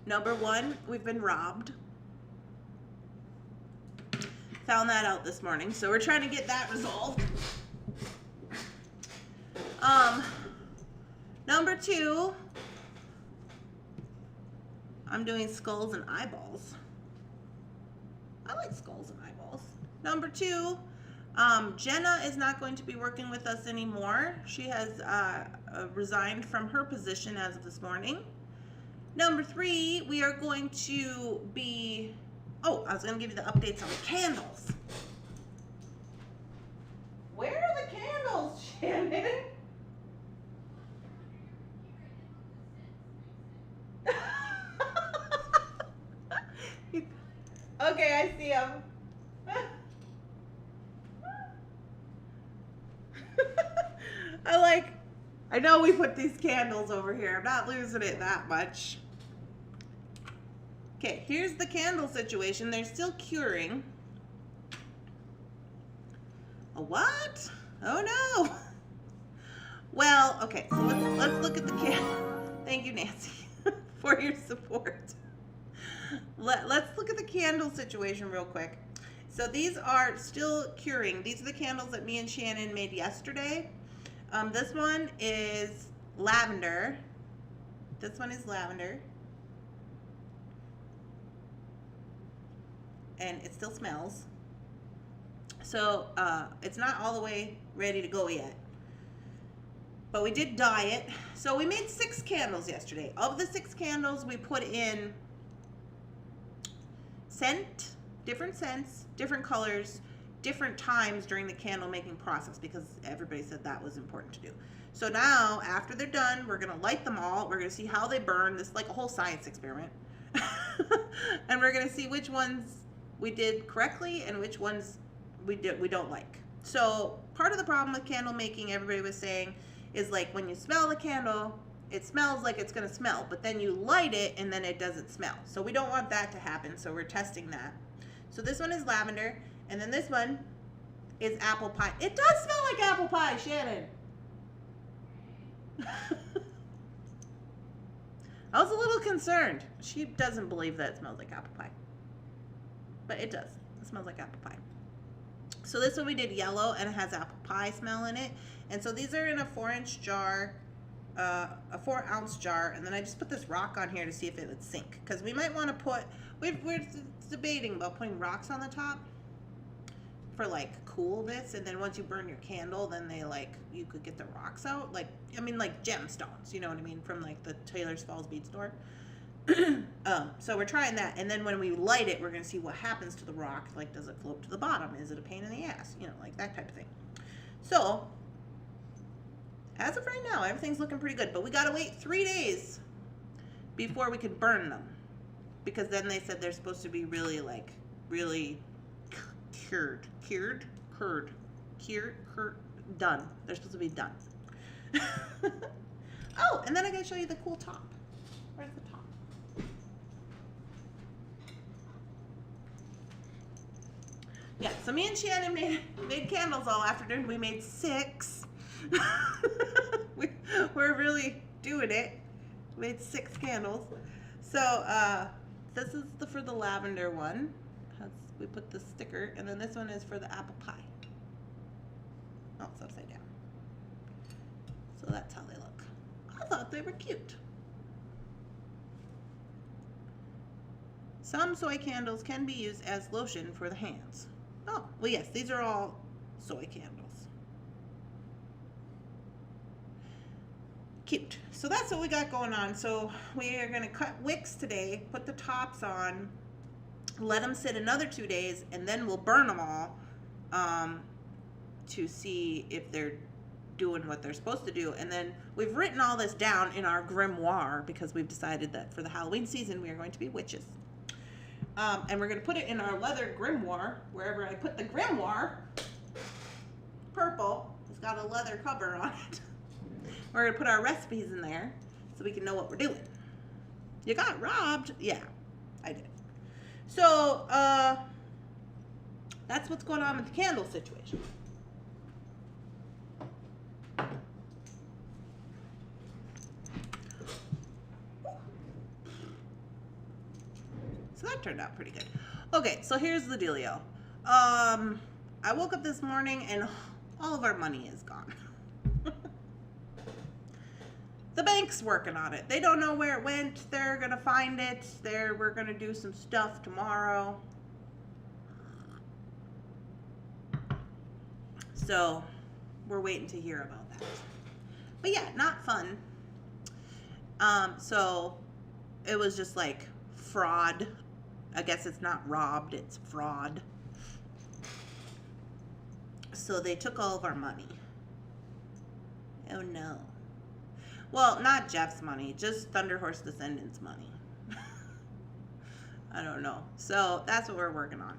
Number 1, we've been robbed. Found that out this morning, so we're trying to get that resolved. Number 2, I'm doing skulls and eyeballs. I like skulls and eyeballs. Number 2, Jenna is not going to be working with us anymore. She has resigned from her position as of this morning. Number 3, we are going to be, oh, I was going to give you the updates on the candles. Where are the candles, Shannon? Okay, I see them. I know we put these candles over here. I'm not losing it that much. Okay, here's the candle situation. They're still curing. A what? Oh no. Well, okay, so let's look at the candle. Thank you, Nancy, for your support. Let's look at the candle situation real quick. So these are still curing. These are the candles that me and Shannon made yesterday. This one is lavender. This one is lavender. And it still smells. So it's not all the way ready to go yet. But we did dye it. So we made 6 candles yesterday. Of the 6 candles, we put in scent, different scents, different colors, different times during the candle making process, because everybody said that was important to do. So now, after they're done, we're going to light them all. We're going to see how they burn. This is like a whole science experiment. And we're going to see which ones we did correctly and which ones we don't like. So part of the problem with candle making, everybody was saying, is like when you smell the candle, it smells like it's going to smell, but then you light it and then it doesn't smell. So we don't want that to happen, so we're testing that. So this one is lavender, and then this one is apple pie. It does smell like apple pie, Shannon. I was a little concerned. She doesn't believe that it smells like apple pie. But it does. It smells like apple pie. So this one we did yellow, and it has apple pie smell in it. And so these are in a 4-inch jar, a 4-ounce jar, and then I just put this rock on here to see if it would sink. Because we might want to put, we're debating about putting rocks on the top for like coolness, and then once you burn your candle, then they like, you could get the rocks out. Like, I mean like gemstones, you know what I mean? From like the Taylor's Falls bead store. So we're trying that, and then when we light it, we're going to see what happens to the rock. Like, does it float to the bottom? Is it a pain in the ass? You know, like that type of thing. So as of right now, everything's looking pretty good, but we got to wait 3 days before we could burn them, because then they said they're supposed to be really like really cured, done. They're supposed to be done. Oh, and then I gotta show you the cool top. Where's the top? Yeah, so me and Shannon made candles all afternoon. We made 6. We're really doing it. We made 6 candles. So this is for the lavender one. We put the sticker, and then this one is for the apple pie. Oh, it's upside down. So that's how they look. I thought they were cute. Some soy candles can be used as lotion for the hands. Oh, well yes, these are all soy candles. Cute. So that's what we got going on. So we are going to cut wicks today, put the tops on, let them sit another 2 days, and then we'll burn them all to see if they're doing what they're supposed to do. And then we've written all this down in our grimoire because we've decided that for the Halloween season we are going to be witches. And we're going to put it in our leather grimoire. Wherever I put the grimoire, purple, it's got a leather cover on it. We're going to put our recipes in there so we can know what we're doing. You got robbed? Yeah, I did. So, that's what's going on with the candle situation. So that turned out pretty good. Okay, so here's the dealio. I woke up this morning and all of our money is gone. The bank's working on it. They don't know where it went. They're going to find it. We're going to do some stuff tomorrow. So we're waiting to hear about that. But yeah, not fun. So it was just like fraud. I guess it's not robbed, it's fraud. So they took all of our money. Oh no. Well, not Jeff's money, just Thunderhorse Descendant's money. I don't know. So that's what we're working on.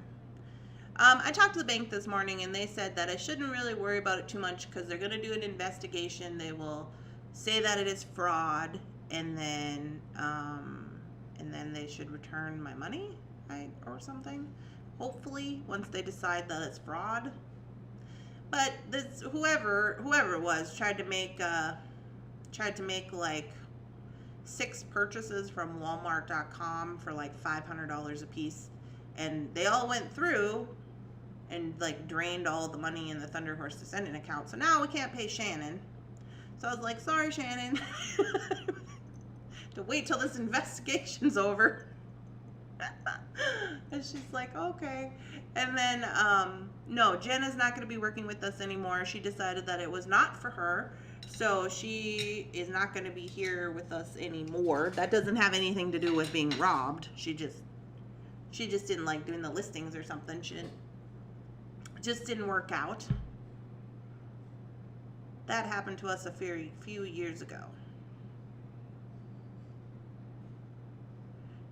I talked to the bank this morning and they said that I shouldn't really worry about it too much because they're going to do an investigation. They will say that it is fraud and then they should return my money, right, or something. Hopefully, once they decide that it's fraud. But this whoever it was tried to make like 6 purchases from Walmart.com for like $500 a piece, and they all went through and like drained all the money in the Thunderhorse Descendant account. So now we can't pay Shannon. So I was like, sorry, Shannon. To wait till this investigation's over. And she's like, okay. And then, no, Jen is not going to be working with us anymore. She decided that it was not for her. So she is not going to be here with us anymore. That doesn't have anything to do with being robbed. She just didn't like doing the listings or something. Just didn't work out. That happened to us a few years ago.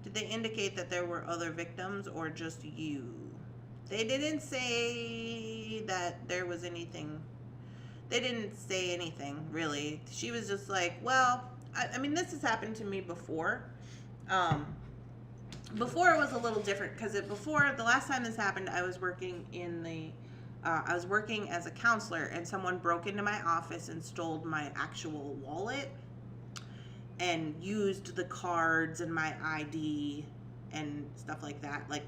Did they indicate that there were other victims or just you? They didn't say that there was anything. They didn't say anything, really. She was just like, well, I mean, this has happened to me before. Before it was a little different, because before, the last time this happened, I was working I was working as a counselor, and someone broke into my office and stole my actual wallet and used the cards and my ID and stuff like that. Like,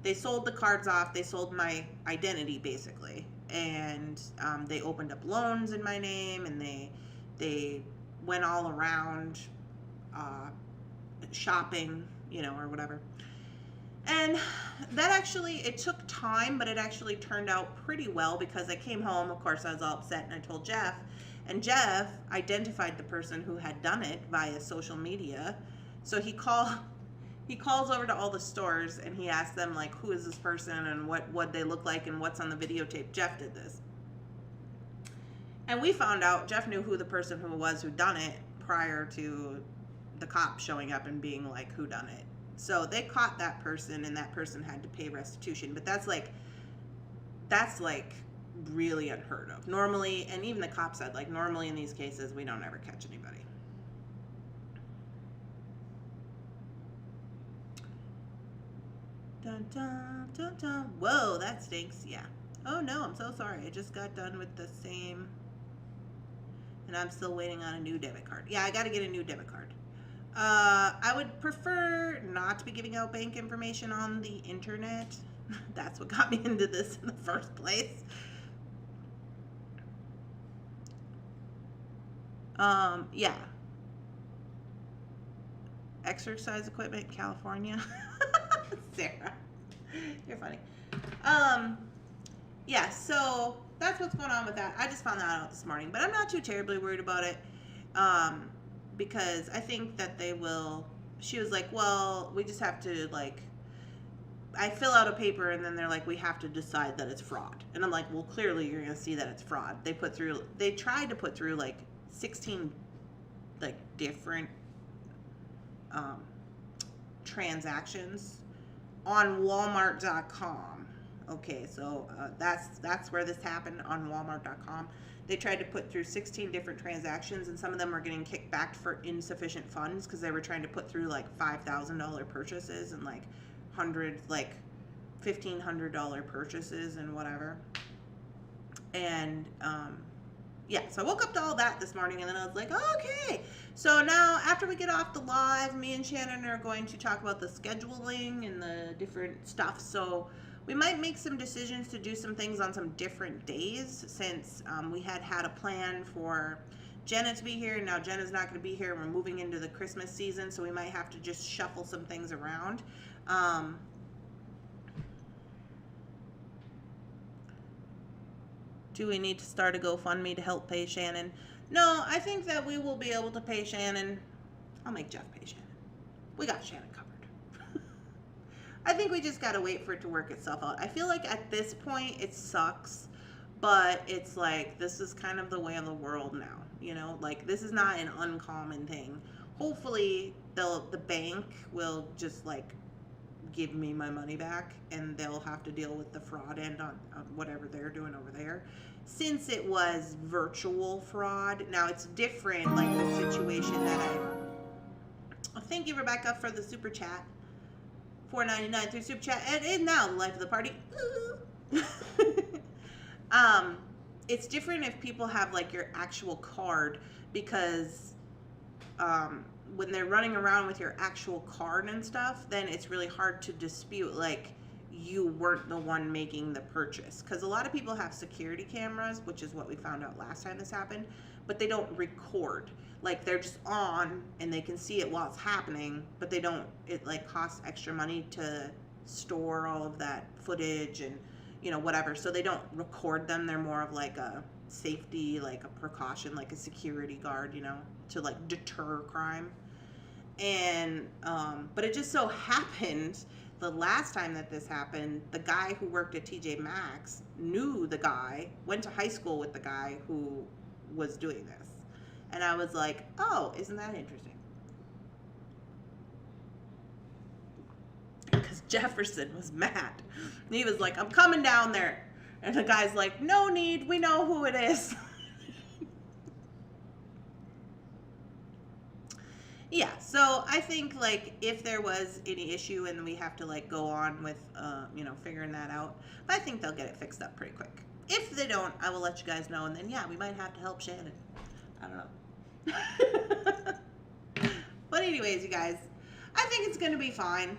they sold the cards off. They sold my identity, basically. And they opened up loans in my name, and they went all around shopping, or whatever. And that actually, it took time, but it actually turned out pretty well, because I came home, of course, I was all upset, and I told Jeff, and Jeff identified the person who had done it via social media. So he calls over to all the stores, and he asks them, like, who is this person and what they look like and what's on the videotape. Jeff did this. And we found out Jeff knew who the person who was who done it prior to the cops showing up and being like, who done it. So they caught that person, and that person had to pay restitution. But that's like really unheard of. Normally, and even the cops said, like, normally in these cases, we don't ever catch anybody. Dun, dun, dun, dun. Whoa, that stinks. Yeah. Oh no, I'm so sorry. I just got done with the same, and I'm still waiting on a new debit card. Yeah, I got to get a new debit card. I would prefer not to be giving out bank information on the internet. That's what got me into this in the first place. Yeah. Exercise equipment, California. Sarah, you're funny. Yeah, so that's what's going on with that. I just found that out this morning, but I'm not too terribly worried about it. Because I think that they will. She was like, well, we just have to, like, I fill out a paper and then they're like, we have to decide that it's fraud. And I'm like, well, clearly you're going to see that it's fraud. They tried to put through like 16 like different transactions on Walmart.com. Okay, so that's where this happened, on Walmart.com. They tried to put through 16 different transactions, and some of them were getting kicked back for insufficient funds because they were trying to put through like $5,000 purchases and like $1,500 purchases and whatever. And yeah, so I woke up to all that this morning, and then I was like, okay. So now, after we get off the live, me and Shannon are going to talk about the scheduling and the different stuff. So we might make some decisions to do some things on some different days, since we had a plan for Jenna to be here, and now Jenna's not going to be here. We're moving into the Christmas season, so we might have to just shuffle some things around. Do we need to start a GoFundMe to help pay Shannon? No, I think that we will be able to pay Shannon. I'll make Jeff pay Shannon. We got Shannon covered. I think we just got to wait for it to work itself out. I feel like at this point it sucks, but it's like, this is kind of the way of the world now. You know, like, this is not an uncommon thing. Hopefully the bank will just like give me my money back, and they'll have to deal with the fraud end on whatever they're doing over there, since it was virtual fraud. Now it's different, like the situation that thank you, Rebecca, for the super chat, $4.99 through super chat, and now the life of the party. It's different if people have like your actual card, because when they're running around with your actual card and stuff, then it's really hard to dispute like you weren't the one making the purchase. Because a lot of people have security cameras, which is what we found out last time this happened, but they don't record. Like, they're just on and they can see it while it's happening, but they don't, it like costs extra money to store all of that footage and, you know, whatever. So they don't record them. They're more of like a safety, like a precaution, like a security guard, you know, to like deter crime. And but it just so happened the last time that this happened, the guy who worked at TJ Maxx knew the guy, went to high school with the guy who was doing this. And I was like, oh, isn't that interesting? Because Jefferson was mad. And he was like, I'm coming down there. And the guy's like, no need, we know who it is. Yeah, so I think like if there was any issue and we have to like go on with, you know, figuring that out, but I think they'll get it fixed up pretty quick. If they don't, I will let you guys know, and then yeah, we might have to help Shannon. I don't know. But anyways, you guys, I think it's going to be fine.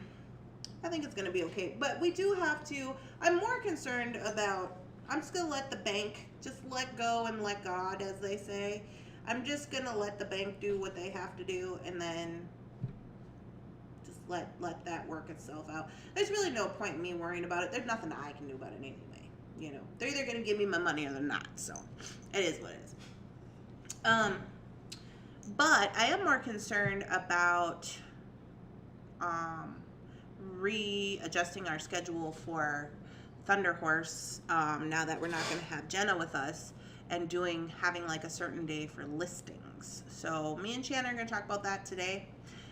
I think it's going to be okay. But we do have to, I'm more concerned about, I'm just going to let the bank just let go and let God, as they say. I'm just going to let the bank do what they have to do, and then just let that work itself out. There's really no point in me worrying about it. There's nothing I can do about it anyway. You know, they're either going to give me my money or they're not. So it is what it is. But I am more concerned about readjusting our schedule for Thunderhorse now that we're not going to have Jenna with us, and having like a certain day for listings. So me and Shannon are going to talk about that today.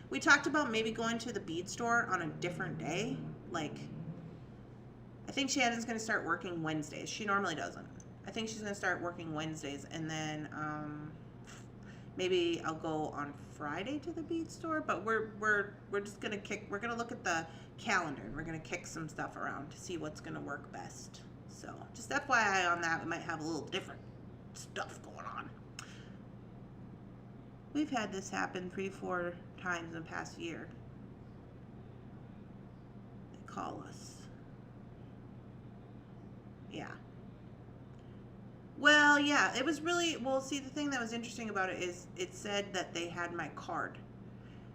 We talked about maybe going to the bead store on a different day. Like, I think Shannon's going to start working Wednesdays. She normally doesn't. I think she's going to start working Wednesdays, and then maybe I'll go on Friday to the bead store. But we're just going to we're going to look at the calendar, and we're going to kick some stuff around to see what's going to work best. So just FYI on that, we might have a little different stuff going on. We've had this happen 3-4 times in the past year. They call us. Yeah. Well, yeah, it was really, well, see, the thing that was interesting about it is it said that they had my card.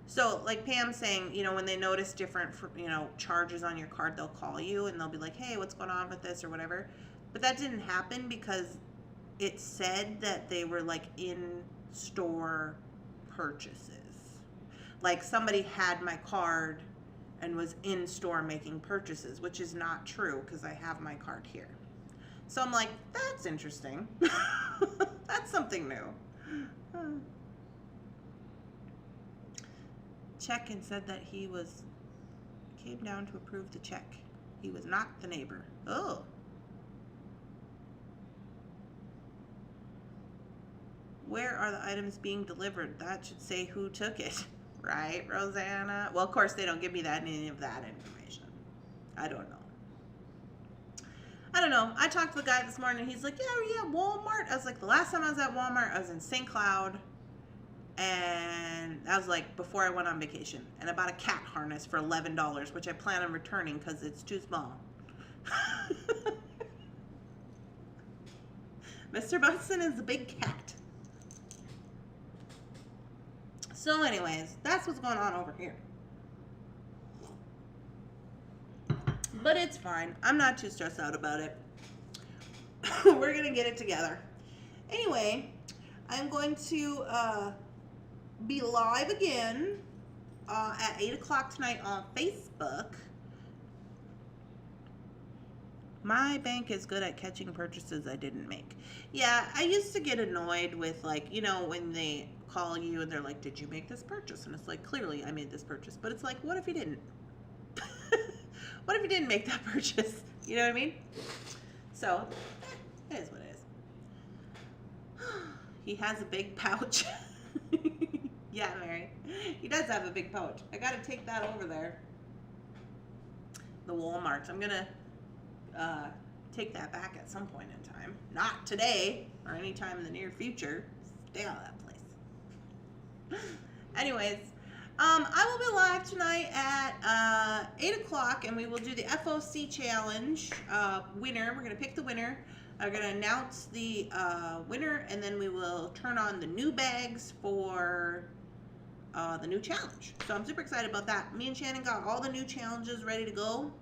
So, like Pam's saying, you know, when they notice different, you know, charges on your card, they'll call you and they'll be like, hey, what's going on with this or whatever. But that didn't happen because it said that they were like in store purchases. Like somebody had my card and was in store making purchases, which is not true because I have my card here. So I'm like, that's interesting. That's something new. Check and said that he came down to approve the check. He was not the neighbor. Oh. Where are the items being delivered? That should say who took it. Right, Rosanna? Well, of course, they don't give me any of that information. I don't know. I talked to the guy this morning. He's like, yeah, Walmart. I was like, the last time I was at Walmart, I was in St. Cloud. And that was like before I went on vacation. And I bought a cat harness for $11, which I plan on returning because it's too small. Mr. Bunsen is a big cat. So anyways, that's what's going on over here. But it's fine. I'm not too stressed out about it. We're going to get it together. Anyway, I'm going to be live again at 8 o'clock tonight on Facebook. My bank is good at catching purchases I didn't make. Yeah, I used to get annoyed with, like, you know, when they call you and they're like, did you make this purchase? And it's like, clearly I made this purchase. But it's like, what if you didn't? What if you didn't make that purchase? You know what I mean? So, it is what it is. He has a big pouch. Yeah, Mary. He does have a big pouch. I got to take that over there. The Walmart. I'm going to take that back at some point in time. Not today or any time in the near future. Stay out of that place. Anyways, I will be live tonight at 8 o'clock, and we will do the FOC challenge winner. We're going to pick the winner. I'm going to announce the winner, and then we will turn on the new bags for the new challenge. So I'm super excited about that. Me and Shannon got all the new challenges ready to go.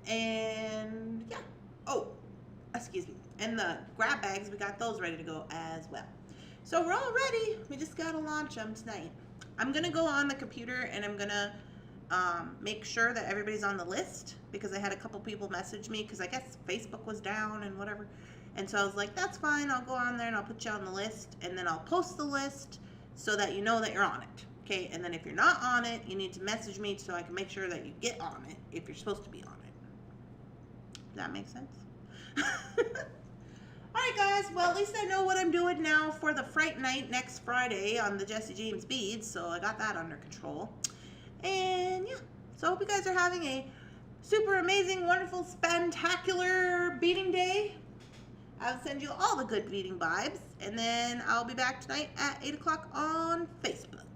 And yeah. Oh, excuse me. And the grab bags, we got those ready to go as well. So we're all ready. We just got to launch them tonight. I'm going to go on the computer and I'm going to make sure that everybody's on the list, because I had a couple people message me because I guess Facebook was down and whatever. And so I was like, that's fine. I'll go on there and I'll put you on the list, and then I'll post the list so that you know that you're on it. Okay. And then if you're not on it, you need to message me so I can make sure that you get on it if you're supposed to be on it. Does that make sense? Alright guys, well at least I know what I'm doing now for the Fright Night next Friday on the Jesse James beads, so I got that under control. And yeah, so I hope you guys are having a super amazing, wonderful, spectacular beading day. I'll send you all the good beading vibes, and then I'll be back tonight at 8 o'clock on Facebook.